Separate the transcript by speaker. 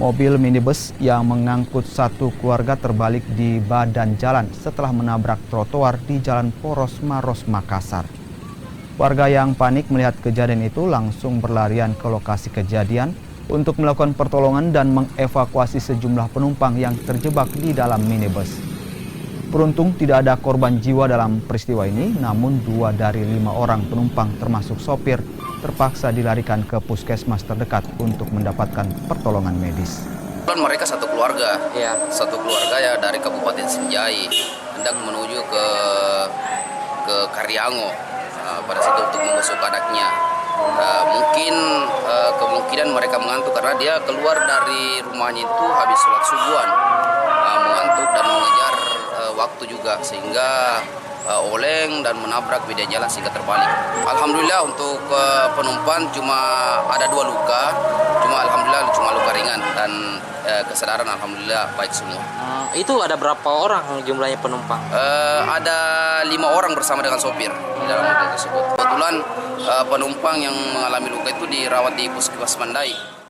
Speaker 1: Mobil minibus yang mengangkut satu keluarga terbalik di badan jalan setelah menabrak trotoar di Jalan Poros Maros, Makassar. Warga yang panik melihat kejadian itu langsung berlarian ke lokasi kejadian untuk melakukan pertolongan dan mengevakuasi sejumlah penumpang yang terjebak di dalam minibus. Beruntung tidak ada korban jiwa dalam peristiwa ini, namun 2 dari 5 orang penumpang termasuk sopir terpaksa dilarikan ke puskesmas terdekat untuk mendapatkan pertolongan medis.
Speaker 2: Mereka satu keluarga ya dari Kabupaten Sinjai hendak menuju ke Karyango pada situ untuk membesuk anaknya. Mungkin kemungkinan mereka mengantuk karena dia keluar dari rumahnya itu habis sholat subuhan, mengantuk dan mengejar waktu juga sehingga oleng dan menabrak beda jalan sehingga terbalik. Alhamdulillah untuk penumpang cuma ada 2 luka, alhamdulillah cuma luka ringan dan kesadaran alhamdulillah baik semua.
Speaker 3: Itu ada berapa orang jumlahnya penumpang?
Speaker 2: Ada 5 orang bersama dengan sopir di dalam mobil tersebut. Kebetulan penumpang yang mengalami luka itu dirawat di Puskesmas Mandai.